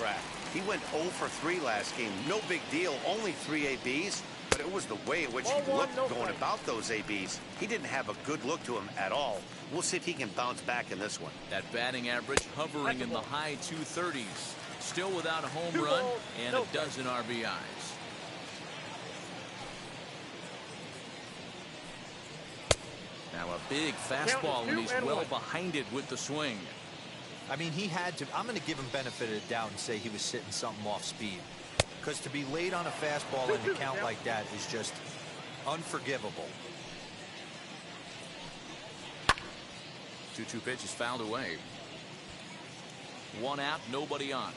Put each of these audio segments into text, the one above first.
track. He went 0 for 3 last game. No big deal, only 3 ABs, but it was the way in which he looked going about those ABs. He didn't have a good look to him at all. We'll see if he can bounce back in this one. That batting average hovering in the high 230s. Still without a home run and a dozen RBIs. Now a big fastball, and he's well behind it with the swing. I mean, he had to. I'm going to give him benefit of the doubt and say he was sitting something off speed. Because to be late on a fastball and to count like that is just unforgivable. 2-2 pitch is fouled away. 1 out, nobody on.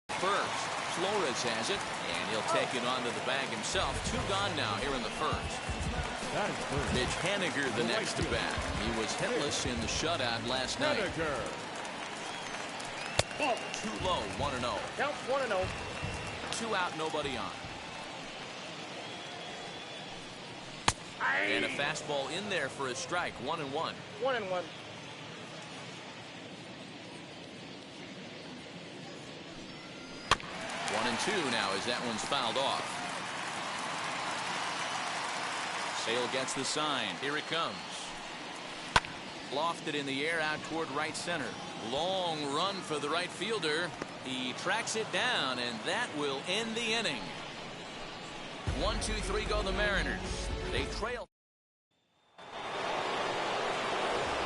First, Flores has it, and he'll take it onto the bag himself. 2 gone now here in the first. Mitch Haniger the next to bat. He was hitless in the shutout last night. Too low, 1-0. Count 1-0. 2 out, nobody on. And a fastball in there for a strike. 1-1. 1-1. 1-2 now as that one's fouled off. Sale gets the sign. Here it comes. Lofted in the air out toward right center. Long run for the right fielder. He tracks it down, and that will end the inning. 1-2-3 go the Mariners. They trail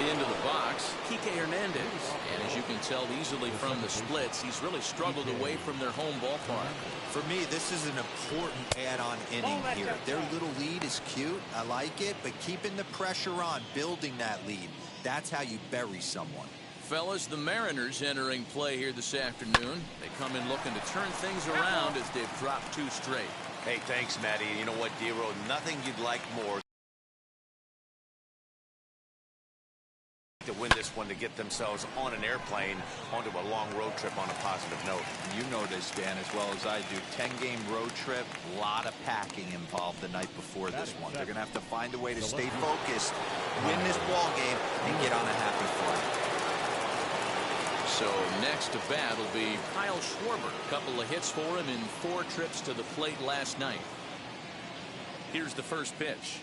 into the box. Kike Hernandez, and as you can tell easily from the splits, he's really struggled away from their home ballpark. For me, this is an important add-on inning here. Their little lead is cute. I like it, but keeping the pressure on, building that lead, that's how you bury someone. Fellas, the Mariners entering play here this afternoon. They come in looking to turn things around as they've dropped 2 straight. Hey, thanks, Matty. You know what, D-Row? Nothing you'd like more to win this one, to get themselves on an airplane onto a long road trip on a positive note. You know this, Dan, as well as I do. 10-game road trip, a lot of packing involved the night before this one. They're going to have to find a way to stay focused, win this ball game, and get on a happy flight. So next to bat will be Kyle Schwarber. A couple of hits for him in 4 trips to the plate last night. Here's the first pitch.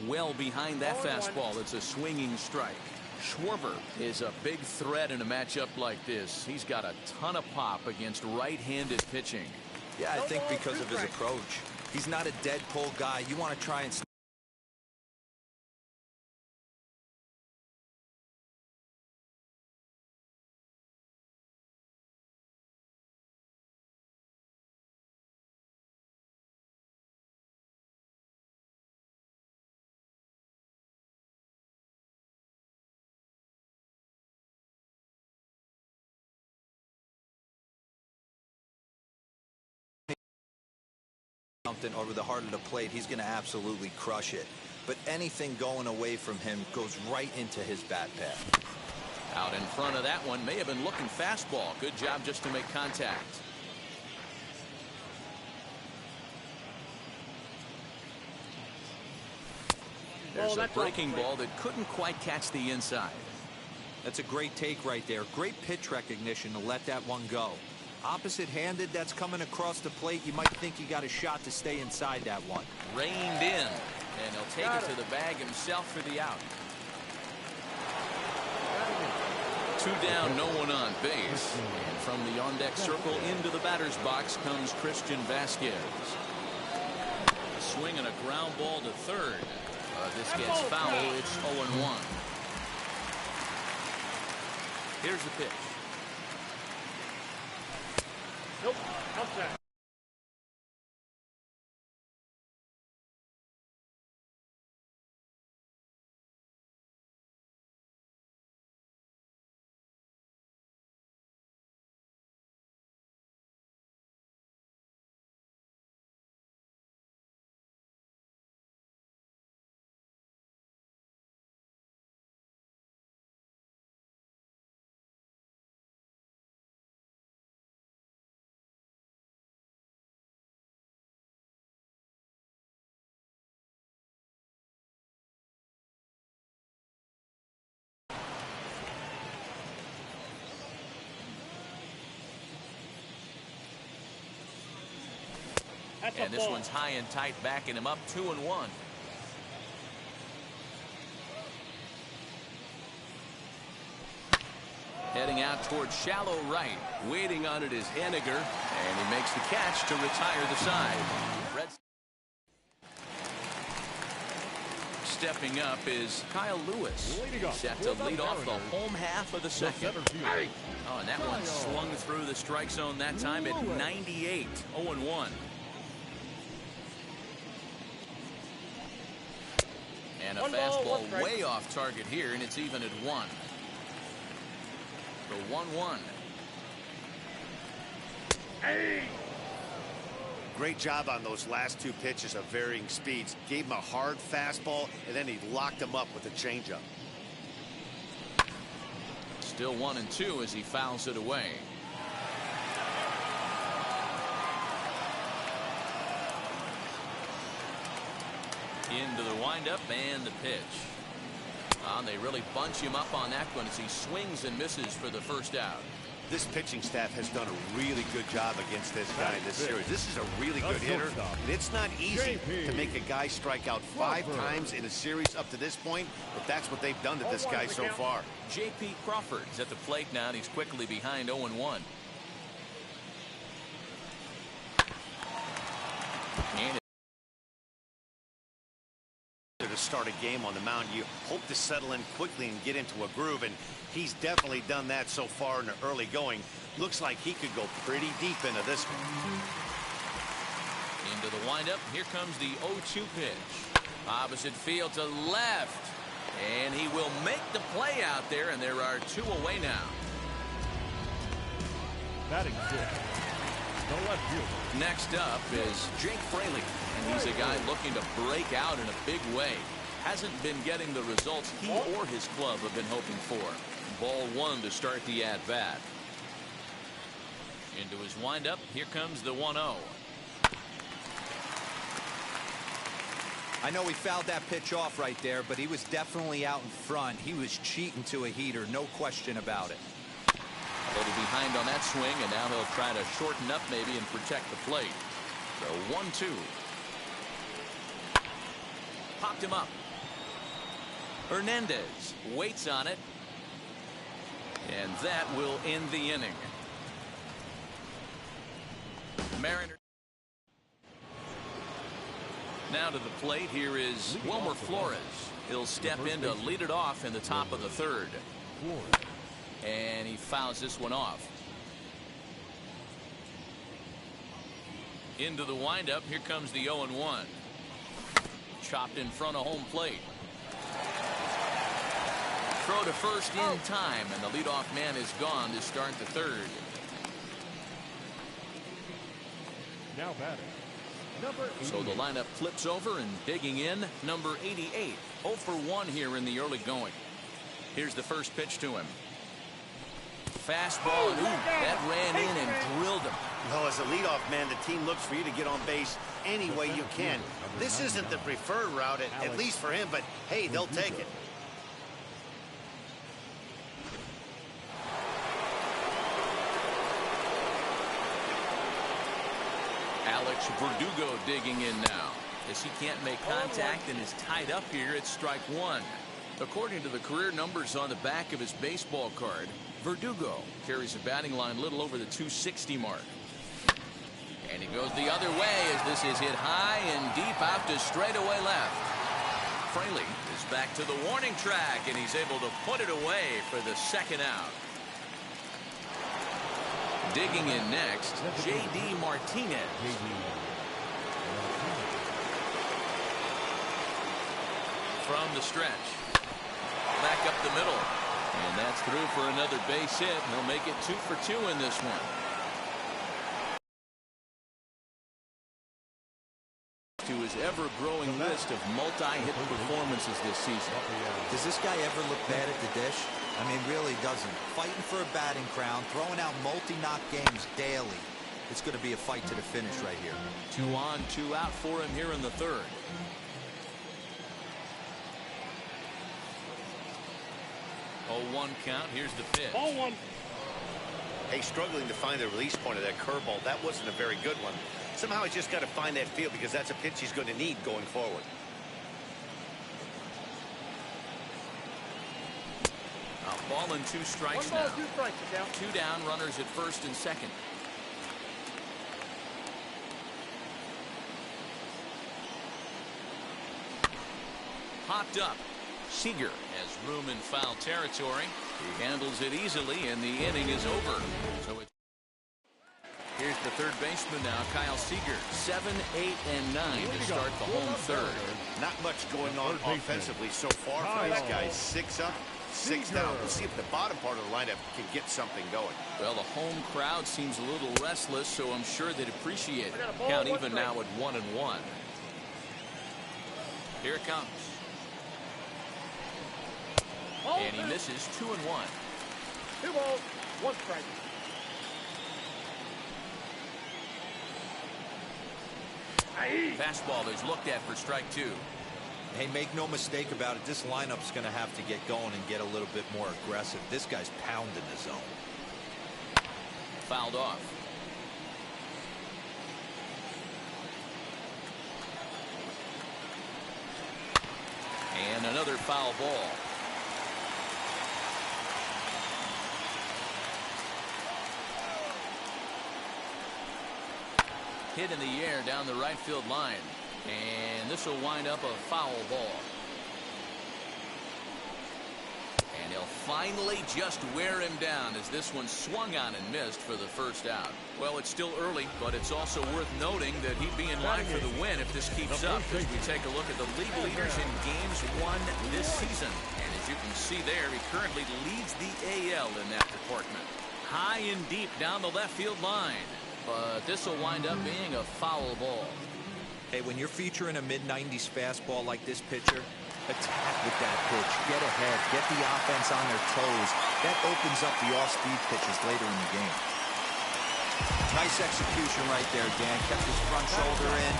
Well behind that fastball. It's a swinging strike. Schwarber is a big threat in a matchup like this. He's got a ton of pop against right-handed pitching. Yeah, I think because of his approach. He's not a dead pull guy. You want to try and something over the heart of the plate, he's going to absolutely crush it. But anything going away from him goes right into his bat path. Out in front of that one, may have been looking fastball. Good job just to make contact. There's a breaking ball that couldn't quite catch the inside. That's a great take right there. Great pitch recognition to let that one go. Opposite-handed, that's coming across the plate. You might think you got a shot to stay inside that one. Reined in, and he'll take it to the bag himself for the out. 2 down, no one on base. And from the on-deck circle into the batter's box comes Christian Vasquez. Swing and a ground ball to third. This gets foul. It's 0-1. Here's the pitch. Nope. Outside. And this one's high and tight, backing him up 2-1. Heading out towards shallow right. Waiting on it is Haniger, and he makes the catch to retire the side. Red Stepping up is Kyle Lewis. Set to lead off the home half of the second. Oh, and that one swung through the strike zone that time at 98. 0-1. And a fastball way off target here, and it's even at 1. The 1-1. Great job on those last two pitches of varying speeds. Gave him a hard fastball, and then he locked him up with a changeup. Still 1-2 as he fouls it away. Into the windup and the pitch. They really bunch him up on that one as he swings and misses for the first out. This pitching staff has done a really good job against this guy in this series. This is a really good hitter, and it's not easy to make a guy strike out 5 times in a series up to this point, but that's what they've done to this guy so far. J.P. Crawford is at the plate now, and he's quickly behind 0-1. And to start a game on the mound, you hope to settle in quickly and get into a groove, and he's definitely done that so far in the early going. Looks like he could go pretty deep into this one. Into the windup. Here comes the 0-2 pitch. Opposite field to left, and he will make the play out there, and there are 2 away now. Batting fifth. The left fielder. Next up is Jake Fraley, and he's a guy looking to break out in a big way. Hasn't been getting the results he or his club have been hoping for. Ball 1 to start the at-bat. Into his windup. Here comes the 1-0. I know he fouled that pitch off right there, but he was definitely out in front. He was cheating to a heater, no question about it. A little behind on that swing, and now he'll try to shorten up maybe and protect the plate. So 1-2. Popped him up. Hernandez waits on it, and that will end the inning. Mariner. Now to the plate. Here is Wilmer Flores. He'll step in to lead it off in the top of the third. And he fouls this one off. Into the windup. Here comes the 0-1. Chopped in front of home plate. Throw to first in time, and the leadoff man is gone to start the third. Now batting. Number 88. So the lineup flips over, and digging in, number 88. 0 for 1 here in the early going. Here's the first pitch to him. Fastball, and that ran in and drilled him. Well, as a leadoff man, the team looks for you to get on base any way you can. This isn't the preferred route, at least for him, but hey, they'll take it. Alex Verdugo digging in now. As he can't make contact and is tied up here, it's strike 1. According to the career numbers on the back of his baseball card, Verdugo carries a batting line a little over the 260 mark. And he goes the other way as this is hit high and deep out to straightaway left. Fraley is back to the warning track, and he's able to put it away for the second out. Digging in next, J.D. Martinez. From the stretch. Back up the middle. And that's through for another base hit. He'll make it 2 for 2 in this one. To his ever-growing list of multi-hit performances this season. Does this guy ever look bad at the dish? I mean, really doesn't. Fighting for a batting crown, throwing out multi-knock games daily. It's going to be a fight to the finish right here. 2 on, 2 out for him here in the third. Oh, 1 count. Here's the pitch. Ball 1. Hey, struggling to find the release point of that curveball. That wasn't a very good one. Somehow he's just got to find that feel because that's a pitch he's going to need going forward. A ball and 2 strikes 1 ball, now. 2 strikes, down. 2 down, runners at first and second. Popped up. Seager has room in foul territory. He handles it easily, and the inning is over. So it's here's the third baseman now, Kyle Seager. 7, 8, and 9 to start the home third. Not much going on offensively so far for these guys. 6 up, 6 down. We'll see if the bottom part of the lineup can get something going. Well, the home crowd seems a little restless, so I'm sure they'd appreciate it. Count even now at 1-1. Here it comes. And he misses 2-1. 2 balls, 1 strike. Fastball is looked at for strike 2. Hey, make no mistake about it. This lineup's going to have to get going and get a little bit more aggressive. This guy's pounding the zone. Fouled off. And another foul ball. Hit in the air down the right field line. And this will wind up a foul ball. And he'll finally just wear him down as this one swung on and missed for the first out. Well, it's still early, but it's also worth noting that he'd be in line for the win if this keeps up as we take a look at the league leaders in games won this season. And as you can see there, he currently leads the AL in that department. High and deep down the left field line. But this will wind up being a foul ball. Hey, when you're featuring a mid-90s fastball like this pitcher, attack with that pitch. Get ahead. Get the offense on their toes. That opens up the off-speed pitches later in the game. Nice execution right there, Dan. Kept his front shoulder in.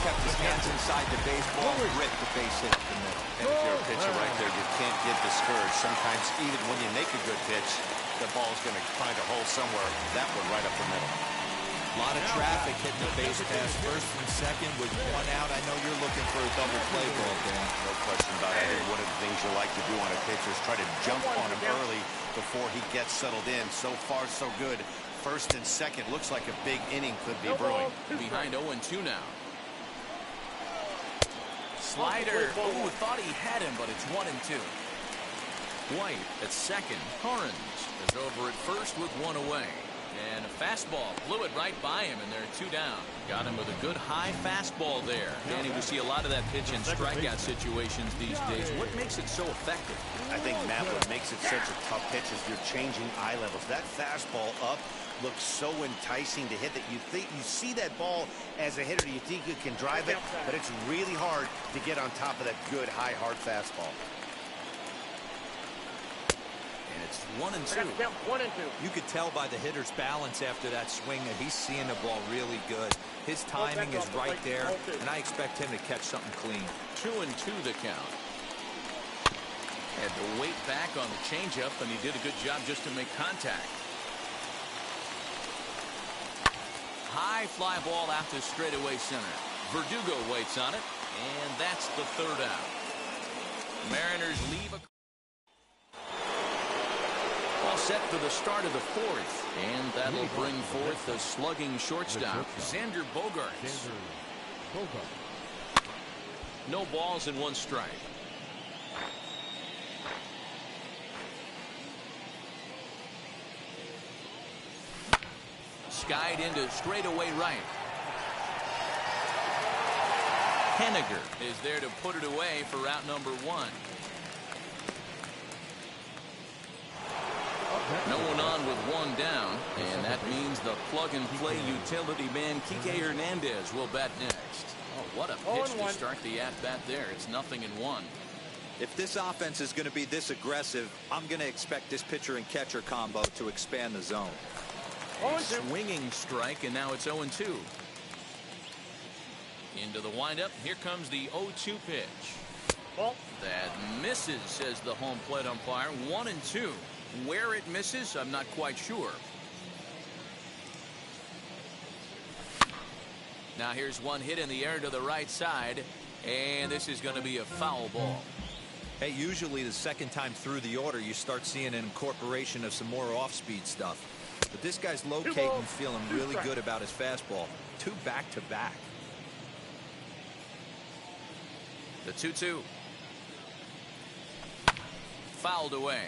Kept his hands inside the baseball. Ripped the base hit up the middle. And if you're a pitcher right there, you can't get discouraged. Sometimes even when you make a good pitch, the ball's going to find a hole somewhere. That one right up the middle. A lot of traffic hitting the base pass. First and second with 1 out. I know you're looking for a double play ball, Dan. No question about it. One of the things you like to do on a pitcher is try to jump on him early before he gets settled in. So far, so good. First and second. Looks like a big inning could be brewing. Behind 0-2 now. Slider. Oh, thought he had him, but it's 1-2. White at second. Torrens is over at first with 1 away. And a fastball blew it right by him, and they're 2 down. Got him with a good high fastball there. Danny, we see a lot of that pitch in strikeout situations these days. What makes it so effective? I think, Matt, what makes it such a tough pitch is you're changing eye levels. That fastball up looks so enticing to hit that you think you see that ball as a hitter. You think you can drive it, but it's really hard to get on top of that good high hard fastball. It's 1-2. 1-2. You could tell by the hitter's balance after that swing that he's seeing the ball really good. His timing is right there, and I expect him to catch something clean. 2-2 the count. Had to wait back on the changeup, and he did a good job just to make contact. High fly ball out to straightaway center. Verdugo waits on it, and that's the 3rd out. Mariners leave a all set for the start of the 4th, and that'll bring forth the slugging shortstop, Xander Bogaerts. No balls and 1 strike. Skied into straightaway right. Henniger is there to put it away for out number 1. No one on with 1 down, and that means the plug-and-play utility man Kike Hernandez will bat next. Oh, what a pitch to start the at-bat there. It's 0-1. If this offense is going to be this aggressive, I'm going to expect this pitcher and catcher combo to expand the zone. A swinging strike, and now it's 0-2. Into the windup. Here comes the 0-2 pitch. That misses, says the home plate umpire. 1-2. Where it misses, I'm not quite sure. Now here's one hit in the air to the right side, and this is going to be a foul ball. Hey, usually the second time through the order, you start seeing an incorporation of some more off-speed stuff. But this guy's locating, feeling really good about his fastball. 2 back-to-back. The 2-2. Fouled away.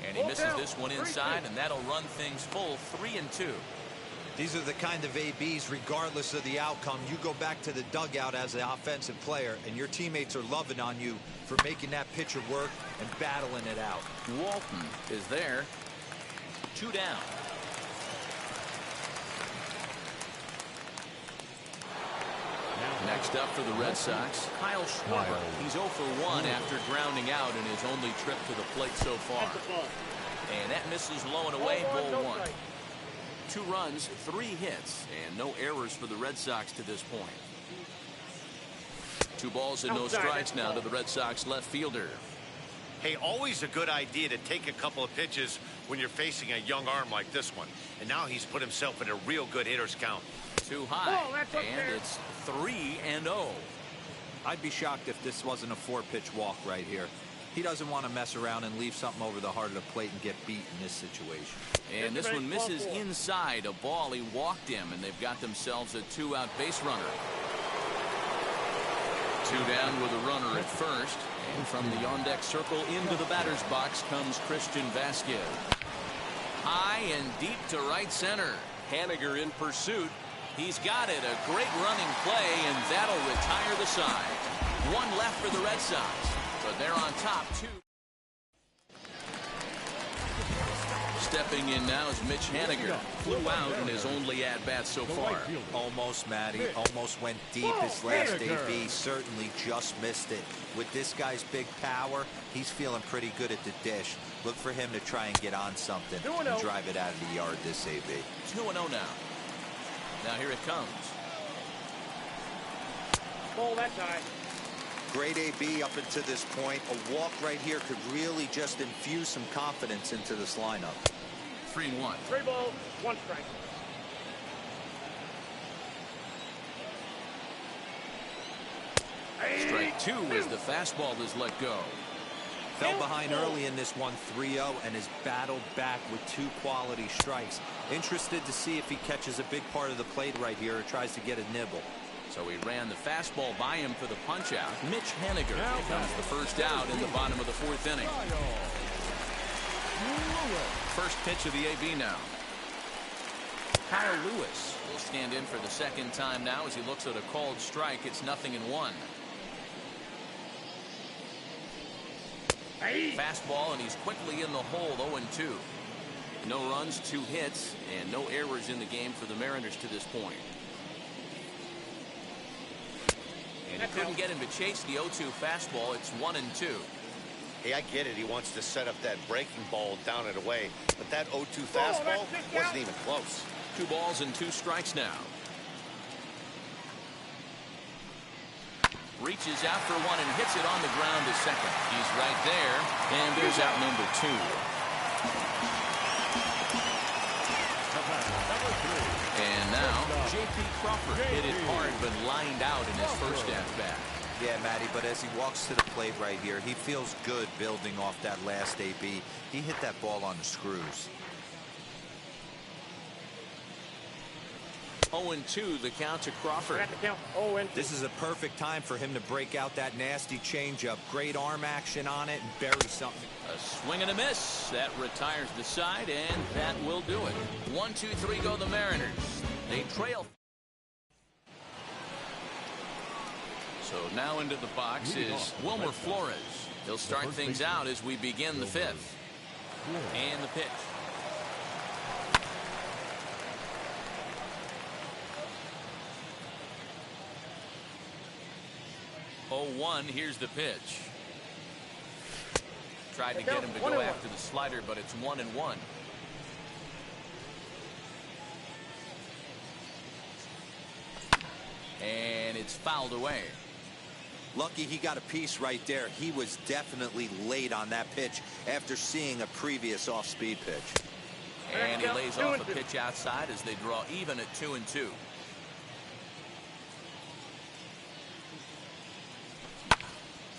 And he misses this one inside, and that'll run things full 3-2. These are the kind of ABs, regardless of the outcome, you go back to the dugout as an offensive player, and your teammates are loving on you for making that pitcher work and battling it out. Walton is there. 2 down. Next up for the Red Sox, Kyle Schwarber. He's 0 for 1 after grounding out in his only trip to the plate so far. And that misses low and away, ball 1. 2 runs, 3 hits, and no errors for the Red Sox to this point. 2 balls and no strikes now to the Red Sox left fielder. Hey, always a good idea to take a couple of pitches when you're facing a young arm like this one. And now he's put himself in a real good hitter's count. Too high, and it's 3-0. I'd be shocked if this wasn't a 4-pitch walk right here. He doesn't want to mess around and leave something over the heart of the plate and get beat in this situation. And this one misses inside a ball. He walked him, and they've got themselves a 2-out base runner. 2 down with a runner at first. And from the on-deck circle into the batter's box comes Christian Vasquez. High and deep to right center. Haniger in pursuit. He's got it. A great running play, and that'll retire the side. 1 left for the Red Sox, but they're on top 2. Stepping in now is Mitch Haniger. Flew out in his only at-bat so far. Almost, Matty. Almost went deep his last AB. Certainly just missed it. With this guy's big power, he's feeling pretty good at the dish. Look for him to try and get on something and drive it out of the yard this AB. 2-0 now. Now here it comes. Ball that time. Great AB up until this point. A walk right here could really just infuse some confidence into this lineup. 3-1. 3 balls, 1 strike. Strike 2 as the fastball is let go. Fell behind early in this one 3-0 and has battled back with 2 quality strikes. Interested to see if he catches a big part of the plate right here or tries to get a nibble. So he ran the fastball by him for the punch-out. Mitch Haniger becomes the first out in the bottom of the 4th inning. First pitch of the AB now. Kyle Lewis will stand in for the second time now as he looks at a called strike. It's 0-1. Fastball, and he's quickly in the hole. 0-2. No runs, 2 hits, and no errors in the game for the Mariners to this point. And he couldn't get him to chase the 0-2 fastball. It's 1-2. Hey, I get it. He wants to set up that breaking ball down and away. But that 0-2 fastball wasn't even close. 2 balls and 2 strikes now. Reaches out for one and hits it on the ground to second. He's right there, and there's out number 2. And now J.P. Crawford hit it hard but lined out in his first at-bat. Yeah, Matty, but as he walks to the plate right here, he feels good building off that last AB. He hit that ball on the screws. 0-2 the count to Crawford. This is a perfect time for him to break out that nasty changeup. Great arm action on it and bury something. A swing and a miss. That retires the side, and that will do it. 1-2-3 go the Mariners. They trail. So now into the box is Wilmer Flores. He'll start things out as we begin the 5th. And the pitch. 0-1. Here's the pitch. Tried to get him to go after the slider, but it's 1-1. And it's fouled away. Lucky he got a piece right there. He was definitely late on that pitch after seeing a previous off-speed pitch. And he lays off a pitch outside as they draw even at 2-2.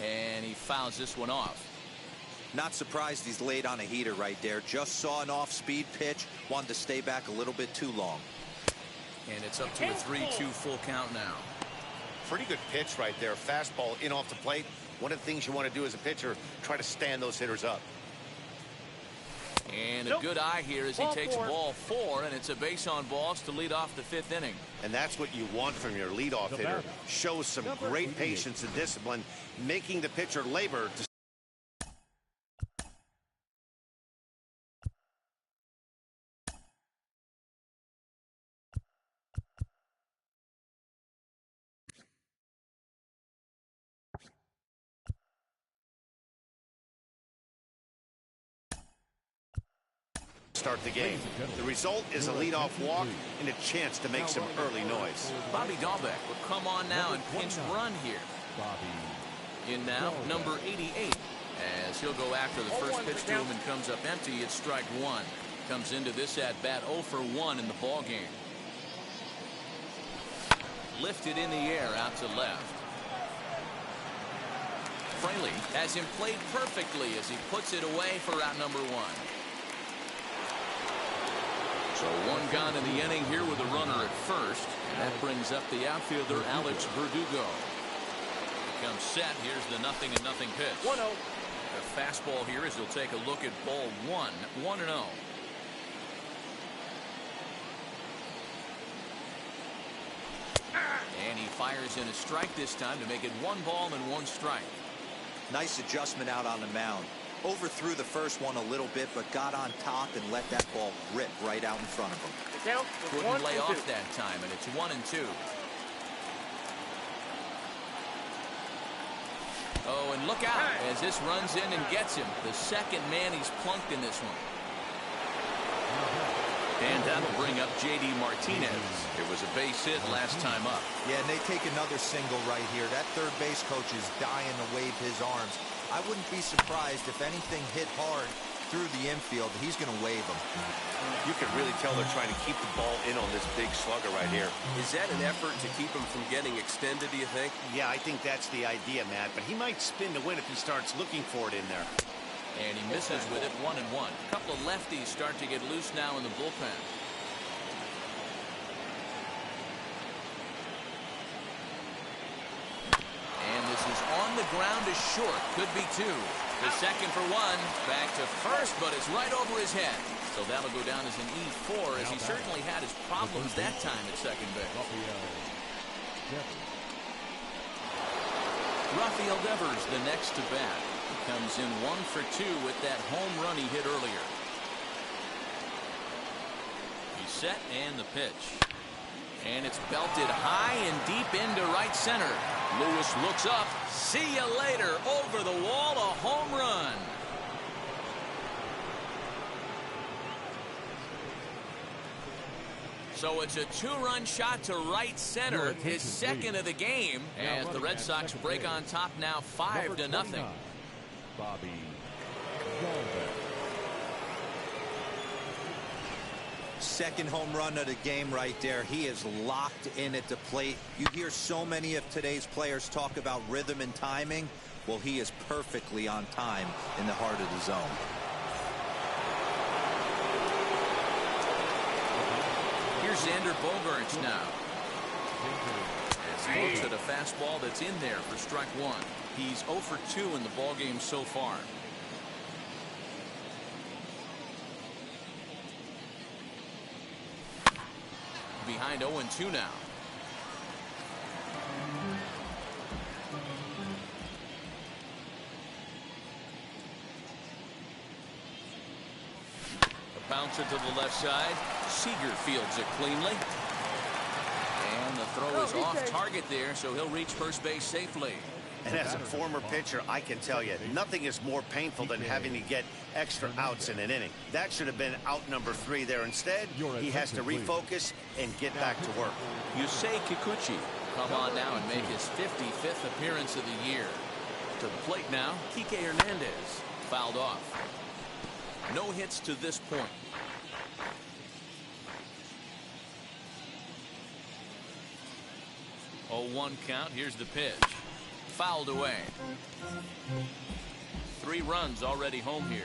And he fouls this one off. Not surprised he's late on a heater right there. Just saw an off-speed pitch. Wanted to stay back a little bit too long. And it's up to a 3-2 full count now. Pretty good pitch right there. Fastball in off the plate. One of the things you want to do as a pitcher, try to stand those hitters up. And a good eye here as he takes ball 4, and it's a base on balls to lead off the 5th inning. And that's what you want from your leadoff hitter. Shows some great patience and discipline, making the pitcher labor to start the game. The result is a leadoff walk and a chance to make some early noise. Bobby Dahlbeck will come on now and pinch run here. In now, number 88. As he'll go after the first pitch to him and comes up empty, it's strike 1. Comes into this at bat 0 for 1 in the ball game. Lifted in the air out to left. Fraley has him played perfectly as he puts it away for out number 1. So 1 gone in the inning here with a runner at first. And that brings up the outfielder, Alex Verdugo. He comes set. Here's the 0-0 pitch. 1-0. The fastball here as he'll take a look at ball 1. 1-0. And he fires in a strike this time to make it 1 ball and 1 strike. Nice adjustment out on the mound. Overthrew the first one a little bit, but got on top and let that ball rip right out in front of him. Couldn't lay off that time, and it's 1-2. Oh, and look out as this runs in and gets him. The second man he's plunked in this one. And that'll bring up J.D. Martinez. It was a base hit last time up. Yeah, and they take another single right here. That third base coach is dying to wave his arms. I wouldn't be surprised if anything hit hard through the infield. He's going to wave them. You can really tell they're trying to keep the ball in on this big slugger right here. Is that an effort to keep him from getting extended, do you think? Yeah, I think that's the idea, Matt. But he might spin to win if he starts looking for it in there. And he misses with it 1-1. A couple of lefties start to get loose now in the bullpen. And this is on the ground to short. Could be 2. The second for 1. Back to first, but it's right over his head. So that'll go down as an E4, as he certainly had his problems that time at second base. Rafael Devers the next to bat. He comes in 1 for 2 with that home run he hit earlier. He's set and the pitch. And it's belted high and deep into right center. Lewis looks up. See you later. Over the wall, a home run. So it's a 2-run shot to right center, his second of the game, as the Red Sox break on top now 5-0. Bobby. Second home run of the game right there. He is locked in at the plate. You hear so many of today's players talk about rhythm and timing. Well, he is perfectly on time in the heart of the zone. Here's Xander Bogaerts now. As he looks at a fastball that's in there for strike 1. He's 0 for 2 in the ballgame so far. Behind 0-2 now. A bouncer to the left side. Seager fields it cleanly. And the throw is off target there, so he'll reach first base safely. And as a former pitcher, I can tell you, nothing is more painful than having to get extra outs in an inning. That should have been out number 3 there. Instead, he has to refocus and get back to work. Yusei Kikuchi come on now and make his 55th appearance of the year. To the plate now, Kike Hernandez. Fouled off. No hits to this point. 0-1 count. Here's the pitch. Fouled away. 3 runs already home here.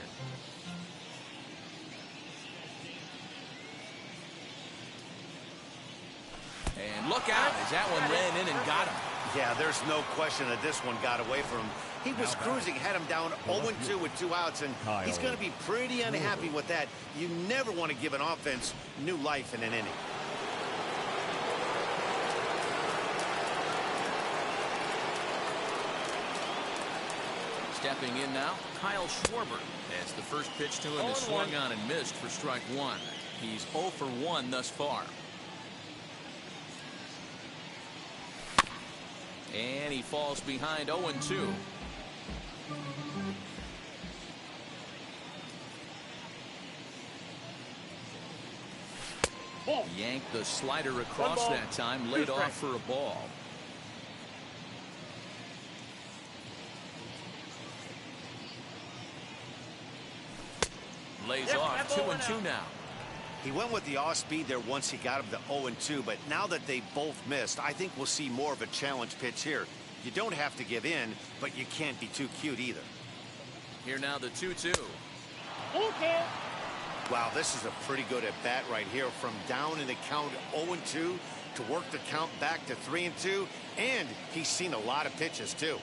And look out as that one ran in and got him. Yeah, there's no question that this one got away from him. He was cruising, had him down 0-2 with 2 outs, and he's going to be pretty unhappy with that. You never want to give an offense new life in an inning. Stepping in now, Kyle Schwarber. As the first pitch to him is swung on and missed for strike 1. He's 0 for 1 thus far. And he falls behind 0-2. Yanked the slider across that time, laid off for a ball. Lays off 2-2 now. He went with the off speed there once he got him to 0-2, but now that they both missed, I think we'll see more of a challenge pitch here. You don't have to give in, but you can't be too cute either. Here now the 2-2. Okay. Wow, this is a pretty good at bat right here. From down in the count 0-2 to work the count back to 3-2, and he's seen a lot of pitches too.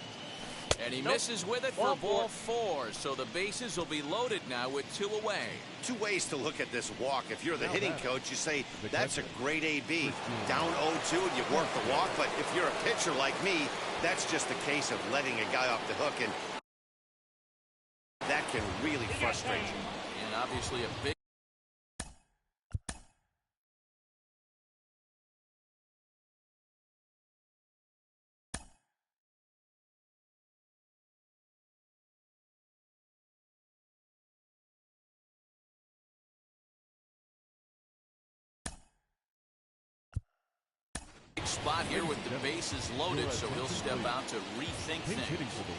And he misses with it for ball 4, so the bases will be loaded now with 2 away. 2 ways to look at this walk. If you're the hitting coach, you say that's a great AB. Down 0-2 and you work the walk, but if you're a pitcher like me, that's just a case of letting a guy off the hook, and that can really frustrate you. And obviously a big spot here with the bases loaded, so he'll step out to rethink things.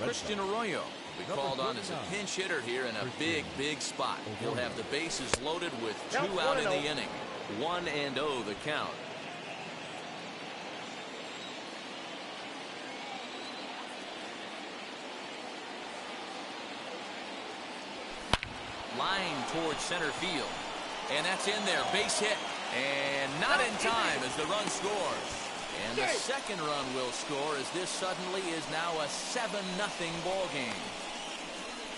Christian Arroyo will be called on as a pinch hitter here in a big spot. He'll have the bases loaded with 2 out in the inning. 1-0 the count. Line towards center field. And that's in there. Base hit. And not in time as the run scores. And the second run will score as this suddenly is now a 7-0 ball game.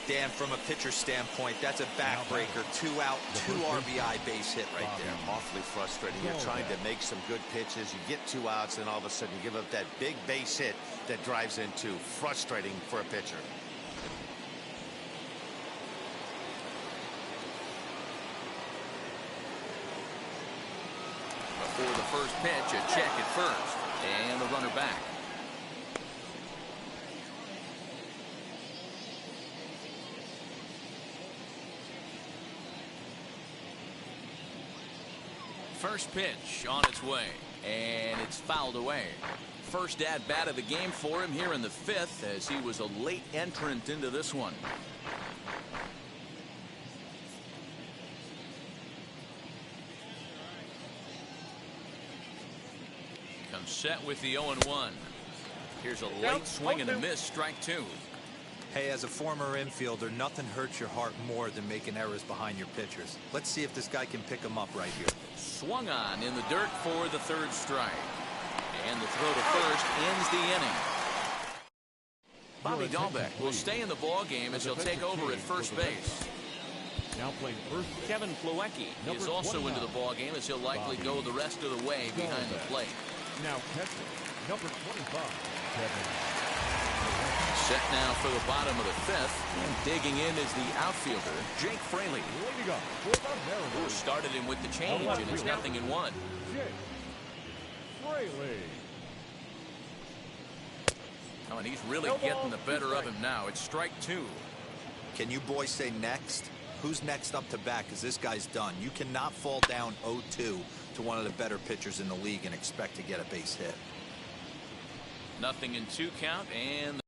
Dan, from a pitcher standpoint, that's a backbreaker. 2 out, 2 RBI base hit right there. Awfully frustrating. You're trying to make some good pitches. You get 2 outs, and all of a sudden you give up that big base hit that drives in 2. Frustrating for a pitcher. For the first pitch, a check at first, and the runner back. First pitch on its way, and it's fouled away. First at bat of the game for him here in the 5th, as he was a late entrant into this one. Set with the 0-1. Here's a late swing and a miss, strike 2. Hey, as a former infielder, nothing hurts your heart more than making errors behind your pitchers. Let's see if this guy can pick them up right here. Swung on in the dirt for the 3rd strike. And the throw to first ends the inning. Bobby Dahlbeck will stay in the ball game as he'll take over at first base. Now playing first, Kevin Plawecki is also into the ball game as he'll likely go the rest of the way behind the plate. now catching, number 25, Kevin. Set now for the bottom of the 5th, and digging in is the outfielder, Jake Fraley. Leading up for the Who Mariners, started him with the change, and it's 0-1. Jake Fraley. Oh, and he's really getting the better of him now. It's strike 2. Can you boys say next? Who's next up to bat? Because this guy's done. You cannot fall down 0-2 to one of the better pitchers in the league and expect to get a base hit. Nothing in 2 count, and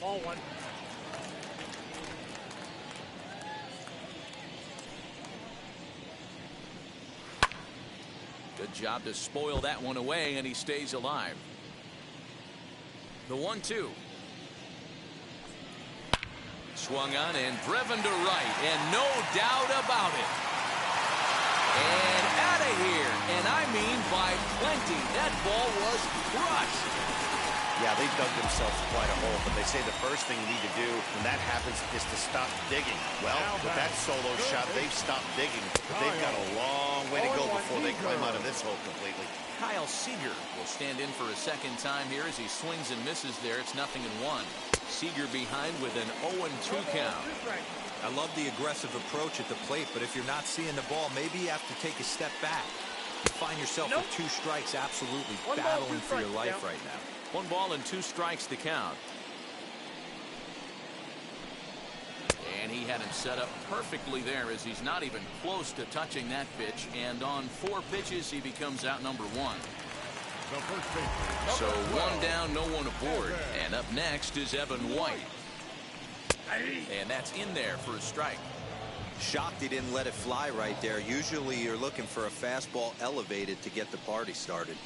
Ball 1. good job to spoil that one away, and he stays alive. The 1-2. Swung on and driven to right, and no doubt about it. And out of here, and I mean by plenty. That ball was crushed. Yeah, they dug themselves quite a hole, but they say the first thing you need to do when that happens is to stop digging. Well, with that solo shot, they've stopped digging, but they've got a long way to go before they climb out of this hole completely. Kyle Seager will stand in for a second time here as he swings and misses there. It's 0-1. Seager behind with an 0-2 count. I love the aggressive approach at the plate, but if you're not seeing the ball, maybe you have to take a step back. You find yourself with 2 strikes, absolutely battling for your life right now. 1 ball and 2 strikes to count. And he had him set up perfectly there as he's not even close to touching that pitch. And on 4 pitches, he becomes out number 1. So 1 down, no one aboard. And up next is Evan White. And that's in there for a strike. Shocked he didn't let it fly right there. Usually you're looking for a fastball elevated to get the party started.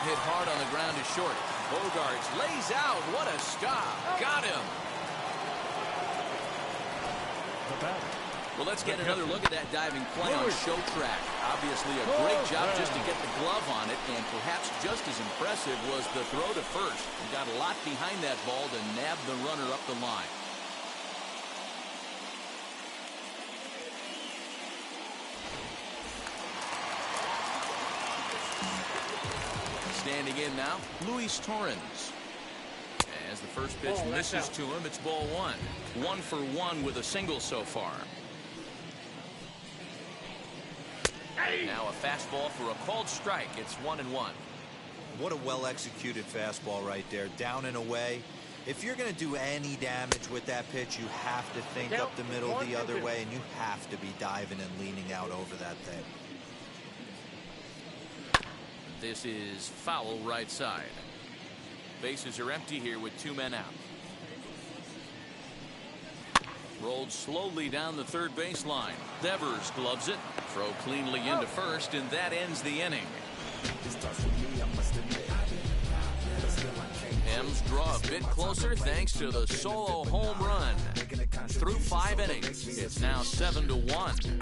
Hit hard on the ground to short. Bogarts lays out. What a stop. Got him. Well, let's get another look at that diving play on show track. Obviously a great job just to get the glove on it, and perhaps just as impressive was the throw to first. He got a lot behind that ball to nab the runner up the line. Standing in now, Luis Torrens. As the first pitch misses to him, it's ball 1. 1 for 1 with a single so far. Now a fastball for a called strike. It's 1-1. What a well-executed fastball right there, down and away. If you're going to do any damage with that pitch, you have to think up the middle the other way, and you have to be diving and leaning out over that thing. This is foul right side. Bases are empty here with 2 men out. Rolled slowly down the third baseline. Devers gloves it. Throw cleanly into first, and that ends the inning. M's draw a bit closer thanks to the solo home run. Through 5 innings, it's now 7-1.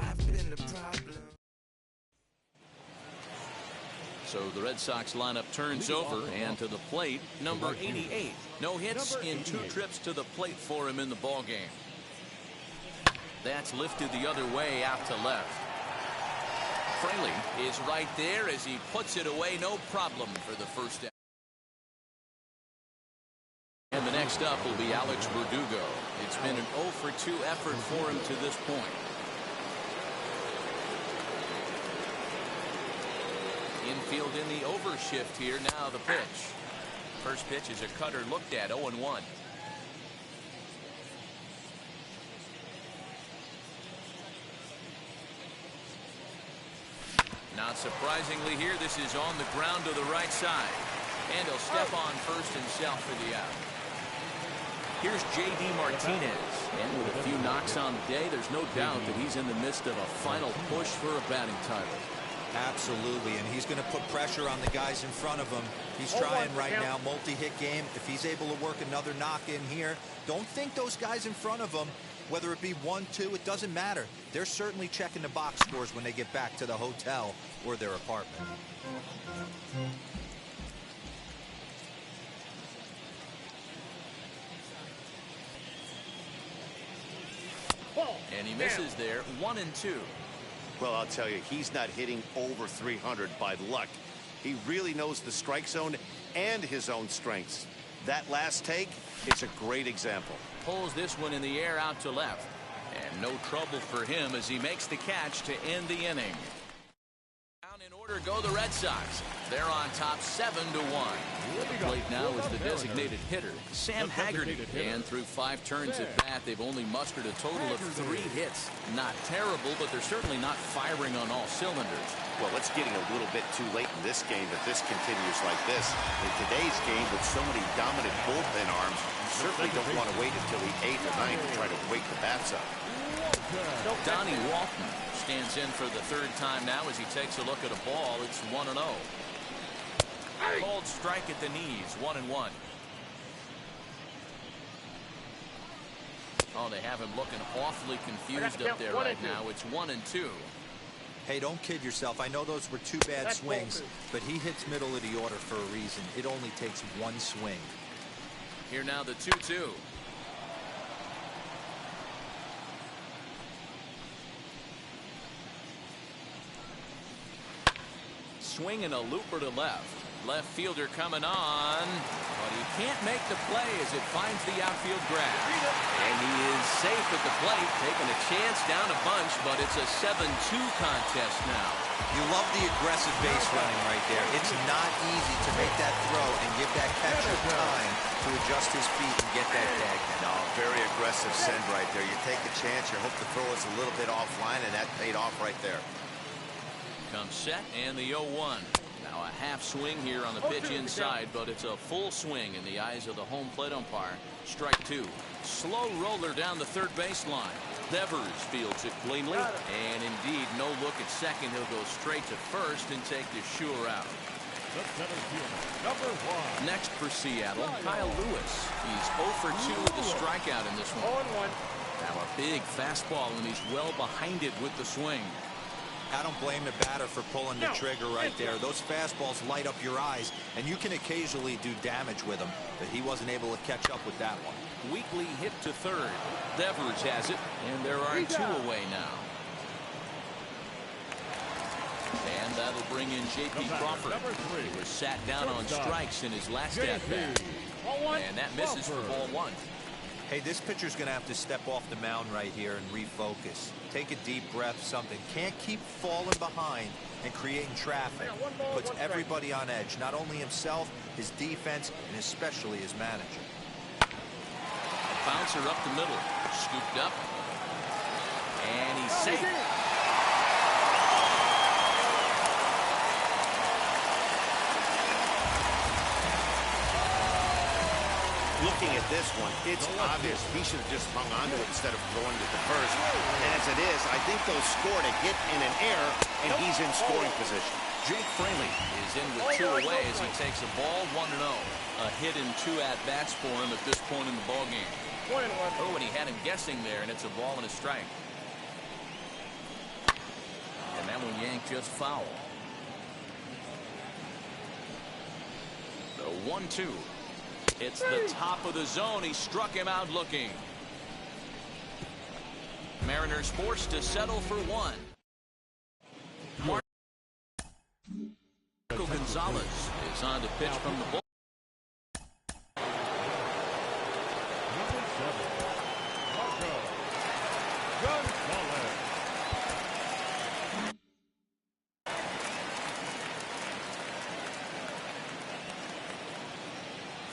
So the Red Sox lineup turns over, and to the plate, number 88. No hits in 2 trips to the plate for him in the ballgame. That's lifted the other way out to left. Fraley is right there as he puts it away, no problem for the first out. And the next up will be Alex Verdugo. It's been an 0 for 2 effort for him to this point. Infield in the overshift here. Now the pitch. First pitch is a cutter looked at. 0-1. Not surprisingly here, this is on the ground to the right side. And he'll step on first himself for the out. Here's J.D. Martinez. And with a few knocks on the day, there's no doubt that he's in the midst of a final push for a batting title. Absolutely, and he's going to put pressure on the guys in front of him. He's trying right now, multi-hit game. If he's able to work another knock in here, don't think those guys in front of him, whether it be 1, 2, it doesn't matter. They're certainly checking the box scores when they get back to the hotel or their apartment. And he misses there. 1-2. Well, I'll tell you, he's not hitting over 300 by luck. He really knows the strike zone and his own strengths. That last take is a great example. Pulls this one in the air out to left. And no trouble for him as he makes the catch to end the inning. Down in order go the Red Sox. They're on top 7-1. At the plate now is the designated hitter, Sam Haggerty. And through 5 turns at bat, they've only mustered a total of 3 hits. Not terrible, but they're certainly not firing on all cylinders. Well, it's getting a little bit too late in this game if this continues like this. In today's game, with so many dominant bullpen arms, you certainly don't want to wait until the 8th or 9th to try to wake the bats up. Donnie Walton stands in for the 3rd time now as he takes a look at a ball. It's 1-0. Called strike at the knees, 1-1. Oh, they have him looking awfully confused up there right now. It's 1-2. Hey, don't kid yourself. I know those were 2 bad swings, but he hits middle of the order for a reason. It only takes 1 swing. Here now the 2-2. Swing and a looper to left. Left fielder coming on, but he can't make the play as it finds the outfield grass. And he is safe at the plate, taking a chance down a bunch, but it's a 7-2 contest now. You love the aggressive base running right there. It's not easy to make that throw and give that catcher time to adjust his feet and get that tag. No, very aggressive send right there. You take a chance, you hope the throw is a little bit offline, and that paid off right there. Comes set and the 0-1. Now a half swing here on the pitch inside, but it's a full swing in the eyes of the home plate umpire. Strike 2. Slow roller down the 3rd baseline. Devers fields it cleanly, and indeed no look at second. He'll go straight to 1st and take the sure out. Number 1. Next for Seattle, Kyle Lewis. He's 0 for 2 with the strikeout in this one. 0-1. Now a big fastball, and he's well behind it with the swing. I don't blame the batter for pulling the trigger right there. Those fastballs light up your eyes, and you can occasionally do damage with them, but he wasn't able to catch up with that one. Weekly hit to 3rd. Devers has it, and there are 2 away now. And that'll bring in J.P. Crawford. He was sat down on strikes in his last at-bat. And that misses for ball 1. Hey, this pitcher's going to have to step off the mound right here and refocus. Take a deep breath, something. Can't keep falling behind and creating traffic. Puts everybody on edge, not only himself, his defense, and especially his manager. Bouncer up the middle. Scooped up. And he's safe. Looking at this one, it's obvious he should have just hung on to it instead of throwing it to 1st. And as it is, I think they'll score to hit in an error, and he's in scoring position. Jake Fraley is in with 2 away as he takes a ball 1-0. A hit in 2 at-bats for him at this point in the ballgame. Oh, and he had him guessing there, and it's a ball and a strike. And that one yanked just foul. The 1-2. It's the top of the zone. He struck him out looking. Mariners forced to settle for 1. Marco Gonzalez is on to pitch from the bull. Number 7. Marco Gonzalez.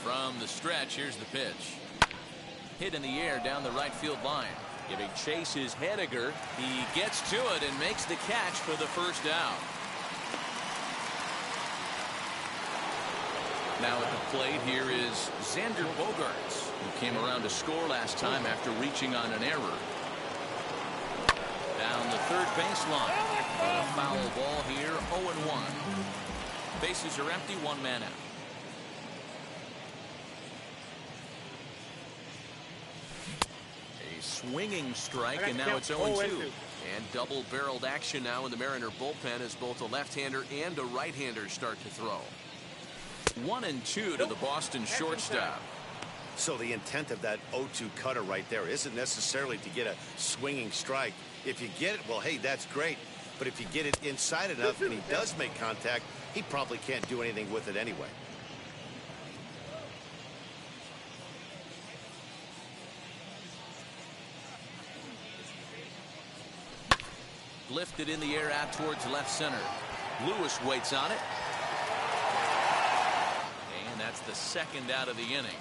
From the stretch, here's the pitch. Hit in the air down the right field line. Giving chase is Henniger. He gets to it and makes the catch for the 1st down. Now at the plate here is Xander Bogaerts, who came around to score last time after reaching on an error. Down the 3rd baseline. A foul ball here, 0-1. Bases are empty, 1 man out. Swinging strike, and now it's 0-2. And double-barreled action now in the Mariner bullpen as both a left-hander and a right-hander start to throw. 1-2 to the Boston shortstop. So the intent of that 0-2 cutter right there isn't necessarily to get a swinging strike. If you get it, well, hey, that's great. But if you get it inside enough and he does make contact, he probably can't do anything with it anyway. lifted in the air out towards left center. Lewis waits on it. And that's the second out of the inning.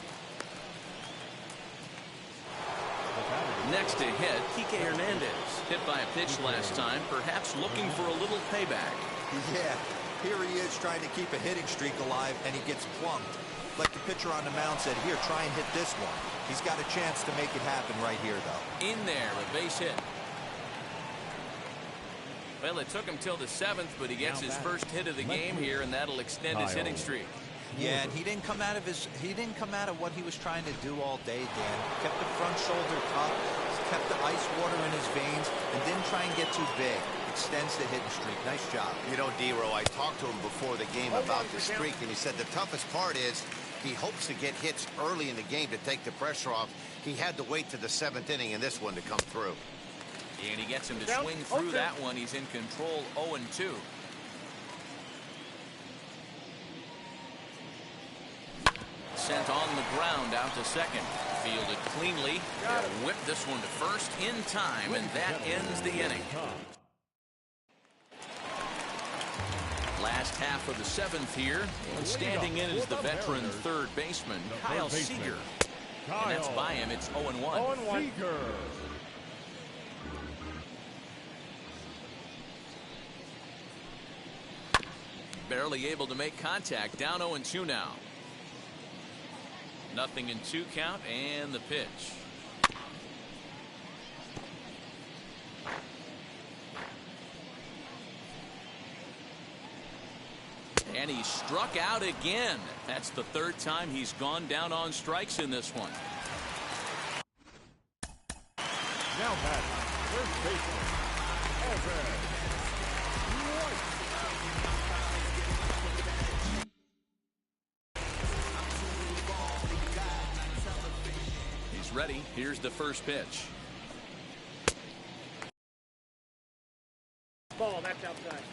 Next to hit, Kike Hernandez. Hit by a pitch last time, perhaps looking for a little payback. Yeah, here he is trying to keep a hitting streak alive, and he gets plunked. Like the pitcher on the mound said, here, try and hit this one. He's got a chance to make it happen right here, though. In there, a base hit. Well, it took him till the 7th, but he gets his first hit of the game here, and that'll extend his hitting streak. Yeah, and he didn't come out of what he was trying to do all day, Dan. Kept the front shoulder up, kept the ice water in his veins, and didn't try and get too big. Extends the hitting streak. Nice job. You know, D-Row, I talked to him before the game about the streak, and he said the toughest part is he hopes to get hits early in the game to take the pressure off. He had to wait to the 7th inning in this one to come through. And he gets him to swing through that one. He's in control, 0-2. Sent on the ground out to second. Fielded cleanly. They'll whip this one to first in time, and that ends the inning. Last half of the 7th here, and standing in is the veteran third baseman, Kyle Seager. And that's by him. It's 0-1. Barely able to make contact. Down 0-2 now. Nothing in 2 count, and the pitch. And he struck out again. That's the 3rd time he's gone down on strikes in this one. Now back, first baseman, Everett. He's ready. Here's the first pitch. Ball, that's outside.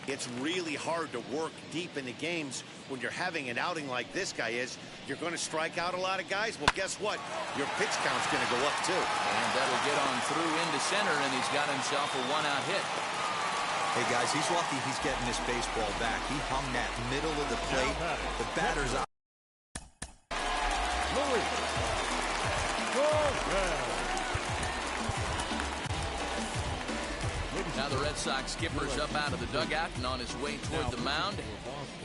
It's really hard to work deep in the games when you're having an outing like this guy is. You're going to strike out a lot of guys. Well, guess what? Your pitch count's going to go up, too. And that'll get on through into center, and he's got himself a 1-out hit. Hey, guys, he's lucky he's getting this baseball back. He hung that middle of the plate. The batter's out. Now the Red Sox skipper's up out of the dugout and on his way toward the mound.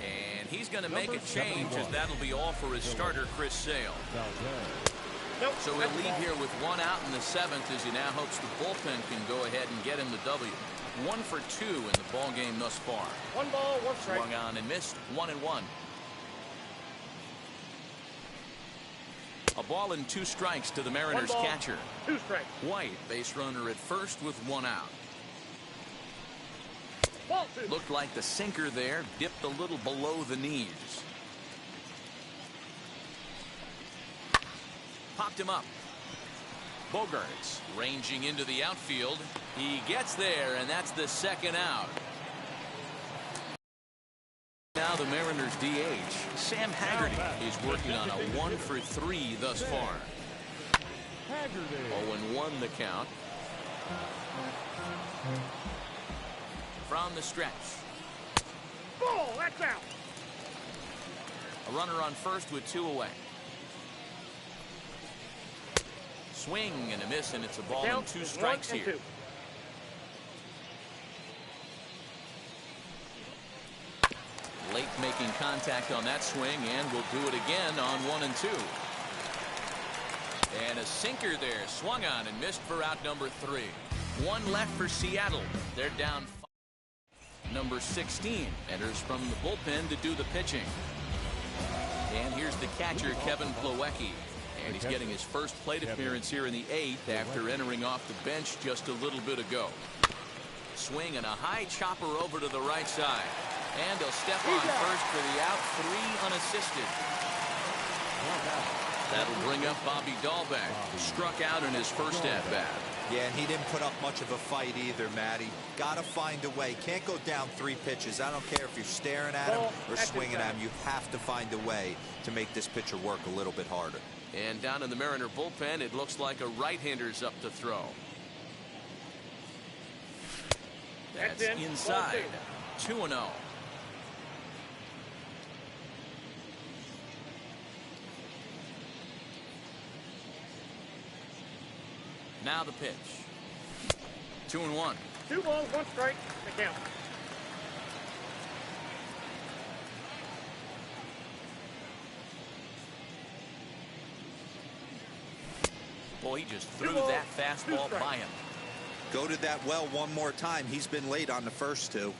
And he's going to make a change, as that'll be all for his starter, Chris Sale. So he'll leave here with 1 out in the 7th, as he now hopes the bullpen can go ahead and get him the W. 1 for 2 in the ball game thus far. 1 ball, 1 strike. Swung on and missed. 1-1. A ball and 2 strikes to the Mariners catcher. 2 strikes. White, base runner at first with 1 out. Looked like the sinker there dipped a little below the knees. Popped him up. Bogarts ranging into the outfield. He gets there, and that's the 2nd out. Now the Mariners DH, Sam Haggerty, is working on a 1 for 3 thus far. 0-1 the count. From the stretch. Ball, that's out. A runner on first with 2 away. Swing and a miss, and it's a ball and 2 strikes here. 2. Late making contact on that swing, and will do it again on 1 and 2. And a sinker there, swung on and missed for out number 3. 1 left for Seattle. They're down 5. Number 16 enters from the bullpen to do the pitching. And here's the catcher, Kevin Plawecki. And he's getting his first plate appearance here in the 8th after entering off the bench just a little bit ago. Swing and a high chopper over to the right side. And he'll step on first for the out, 3 unassisted. That'll bring up Bobby Dahlbeck. Struck out in his first at-bat. Yeah, and he didn't put up much of a fight either, Matty. Got to find a way. Can't go down 3 pitches. I don't care if you're staring at him or swinging at him. You have to find a way to make this pitcher work a little bit harder. And down in the Mariner bullpen, it looks like a right-hander's up to throw. That's inside. 2-0. Now the pitch. 2-1. 2 balls, 1 strike. The count. Boy, he just threw that fastball by him. Goaded that well one more time. He's been late on the first 2.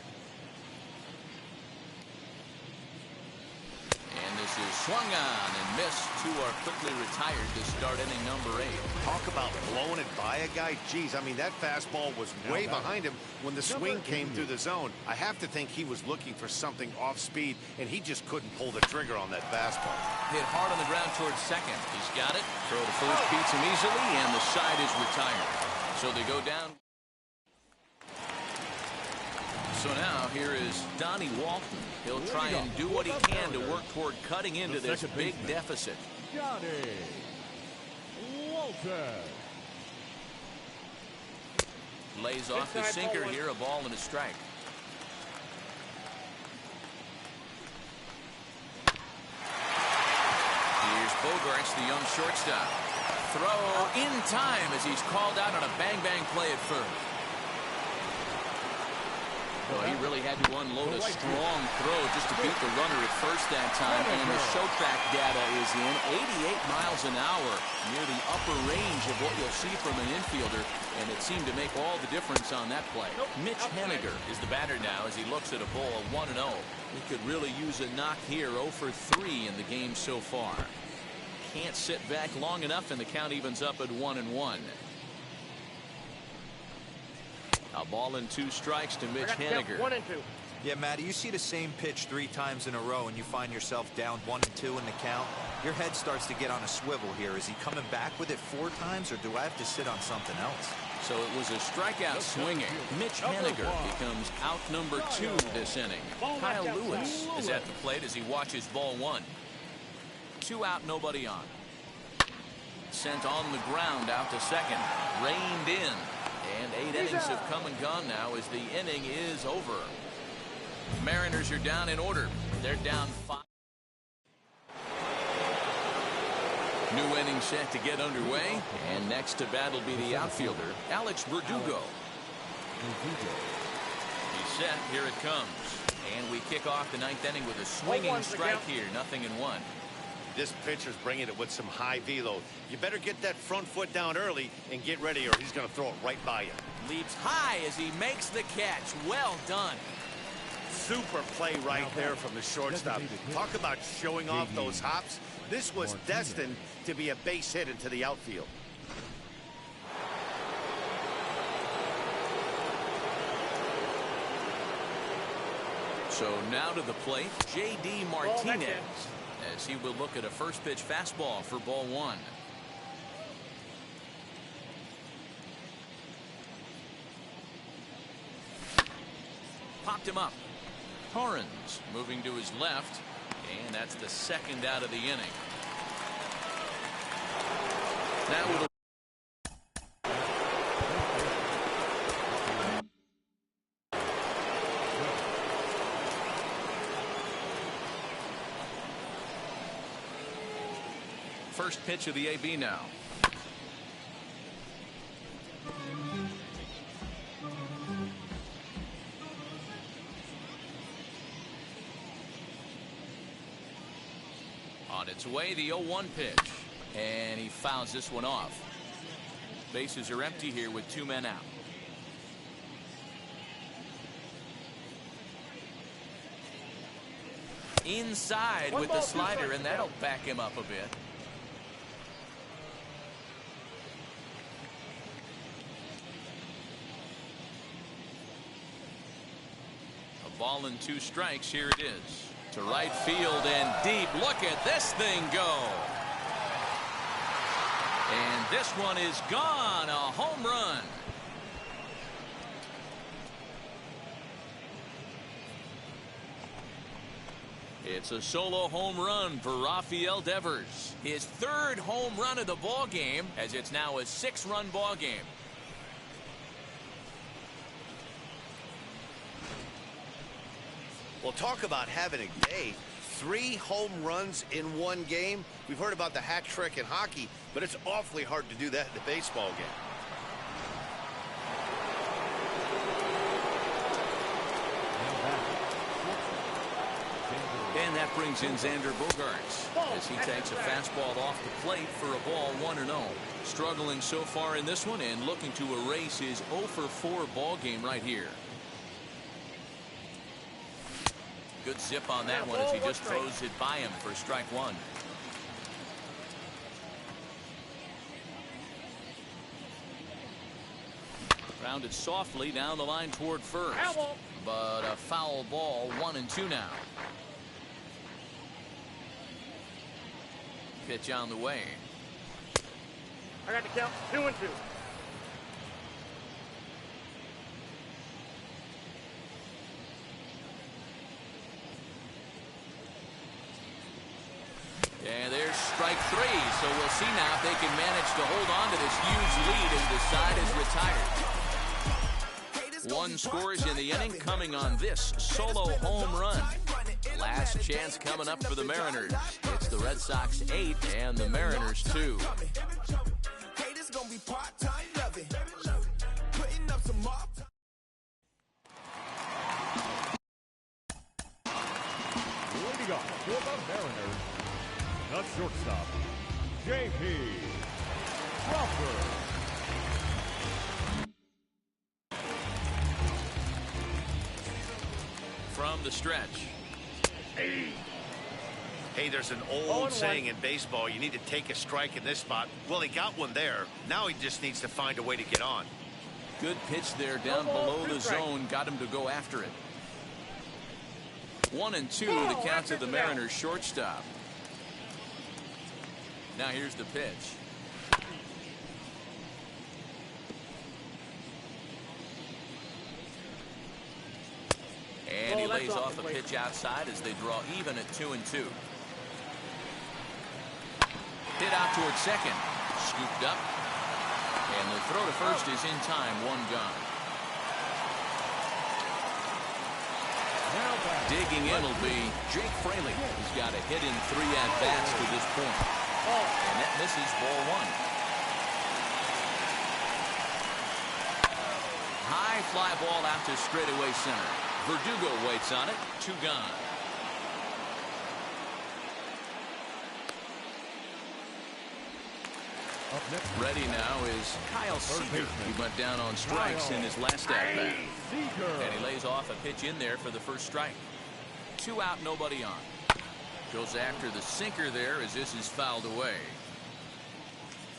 And this is swung on and missed. 2 are quickly retired to start inning number 8. Talk about blowing it by a guy. Geez, I mean, that fastball was way behind him when the swing came through the zone. I have to think he was looking for something off speed, and he just couldn't pull the trigger on that fastball. Hit hard on the ground towards second. He's got it. Throw to first beats him easily, and the side is retired. So they go down. So now here is Donnie Walton. He'll try and do what he can to work toward cutting into this big deficit. Donnie Walton. Lays off the sinker here, a ball and a strike. Here's Bogarts, the young shortstop. Throw in time as he's called out on a bang-bang play at first. Well, he really had to unload a strong throw just to beat the runner at first that time. And the show track data is in 88 miles an hour, near the upper range of what you'll see from an infielder. And it seemed to make all the difference on that play. Mitch Henniger is the batter now as he looks at a ball 1-0. He could really use a knock here. 0 for 3 in the game so far. Can't sit back long enough, and the count evens up at 1-1. A ball and 2 strikes to Mitch Henniger. 1 and 2. Yeah, Matty, you see the same pitch 3 times in a row and you find yourself down 1 and 2 in the count. Your head starts to get on a swivel here. Is he coming back with it 4 times, or do I have to sit on something else? So it was a strikeout swinging. Mitch Henniger becomes out number 2 this inning. Kyle Lewis is at the plate as he watches ball 1. 2 out, nobody on. Sent on the ground out to second. Reined in. And 8 innings have come and gone now as the inning is over. Mariners are down in order. They're down 5. New inning set to get underway. And next to bat will be the outfielder, Alex Verdugo. He's set. Here it comes. And we kick off the 9th inning with a swinging strike here. 0-1. This pitcher's bringing it with some high velo. You better get that front foot down early and get ready, or he's going to throw it right by you. Leaps high as he makes the catch. Well done. Super play right there from the shortstop. Talk about showing off those hops. This was destined to be a base hit into the outfield. So now to the plate, J.D. Martinez, as he will look at a first pitch fastball for ball 1. Popped him up. Torrens moving to his left, and that's the 2nd out of the inning. That will first pitch of the AB now. On its way, the 0-1 pitch, and he fouls this one off. Bases are empty here with 2 men out. Inside with the slider, and that'll back him up a bit. A ball and 2 strikes. Here it is. To right field and deep. Look at this thing go. And this one is gone. A home run. It's a solo home run for Rafael Devers. His 3rd home run of the ball game, as it's now a 6-run ball game. Well, talk about having a day. 3 home runs in one game. We've heard about the hat trick in hockey, but it's awfully hard to do that in a baseball game. And that brings in Xander Bogaerts as he takes a fastball off the plate for a ball 1-0. Struggling so far in this one and looking to erase his 0-for-4 ball game right here. Good zip on that one as he just throws it by him for strike 1. Rounded softly down the line toward first. But a foul ball, 1-2 now. Pitch on the way. I got the count 2-2. And there's strike 3. So we'll see now if they can manage to hold on to this huge lead as the side is retired. 1 scores in the inning coming on this solo home run. Last chance coming up for the Mariners. It's the Red Sox 8 and the Mariners 2. Leading off for the Mariners, the shortstop, J.P. Crawford. From the stretch. Hey, there's an old saying in baseball, you need to take a strike in this spot. Well, he got one there. Now he just needs to find a way to get on. Good pitch there down below the zone. Got him to go after it. 1-2, the count to the Mariners shortstop. Now here's the pitch. And he lays off a pitch outside as they draw even at 2-2. Hit out towards second. Scooped up. And the throw to first is in time. 1 gone. Digging in will be Jake Fraley, who's got a hit in 3 at-bats to this point. And that misses ball 1. High fly ball out to straightaway center. Verdugo waits on it. 2 gone. Ready now is Kyle Seager. He went down on strikes in his last at-bat. And he lays off a pitch in there for the first strike. 2 out, nobody on. Goes after the sinker there as this is fouled away.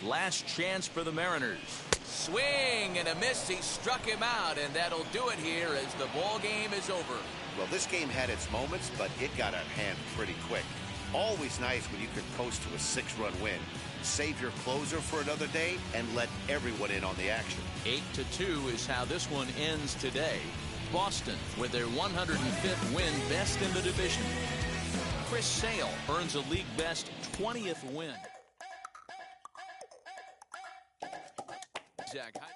Last chance for the Mariners. Swing and a miss. He struck him out, and that'll do it here as the ball game is over. Well, this game had its moments, but it got out of hand pretty quick. Always nice when you could coast to a 6-run win. Save your closer for another day and let everyone in on the action. 8-2 is how this one ends today. Boston, with their 105th win, best in the division. Chris Sale earns a league best 20th win. Zach Hyde.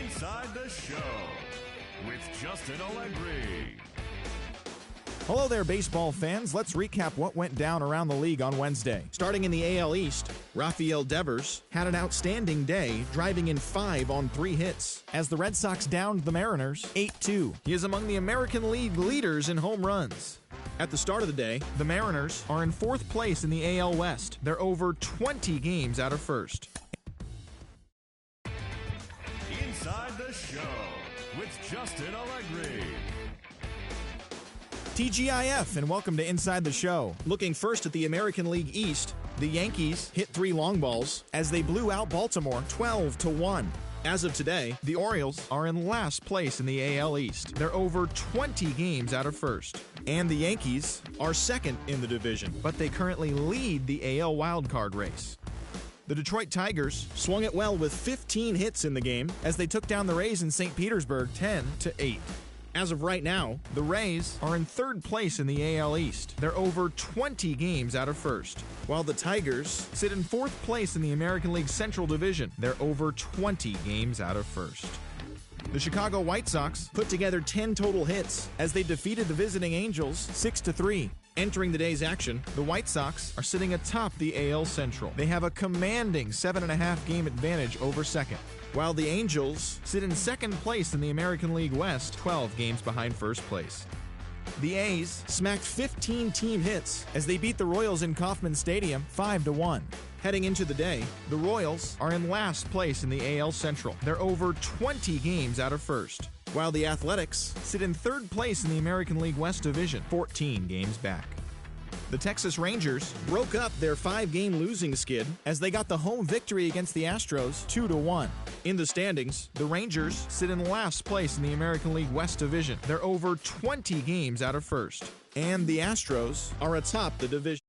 Inside the Show with Justin Allegri. Hello there, baseball fans. Let's recap what went down around the league on Wednesday. Starting in the AL East, Rafael Devers had an outstanding day, driving in 5 on 3 hits, as the Red Sox downed the Mariners 8-2. He is among the American League leaders in home runs. At the start of the day, the Mariners are in 4th place in the AL West. They're over 20 games out of first. Inside the Show with Justin Allegri. TGIF, and welcome to Inside the Show. Looking first at the American League East, the Yankees hit 3 long balls as they blew out Baltimore 12-1. As of today, the Orioles are in last place in the AL East. They're over 20 games out of first. And the Yankees are second in the division, but they currently lead the AL wildcard race. The Detroit Tigers swung it well with 15 hits in the game as they took down the Rays in St. Petersburg 10-8. As of right now, the Rays are in third place in the AL East. They're over 20 games out of first, while the Tigers sit in fourth place in the American League Central Division. They're over 20 games out of first. The Chicago White Sox put together 10 total hits as they defeated the visiting Angels 6-3. Entering the day's action, the White Sox are sitting atop the AL Central. They have a commanding 7.5 game advantage over second, while the Angels sit in second place in the American League West, 12 games behind first place. The A's smacked 15 team hits as they beat the Royals in Kauffman Stadium 5-1. Heading into the day, the Royals are in last place in the AL Central. They're over 20 games out of first, while the Athletics sit in third place in the American League West Division, 14 games back. The Texas Rangers broke up their 5-game losing skid as they got the home victory against the Astros 2-1. In the standings, the Rangers sit in last place in the American League West Division. They're over 20 games out of first, and the Astros are atop the division.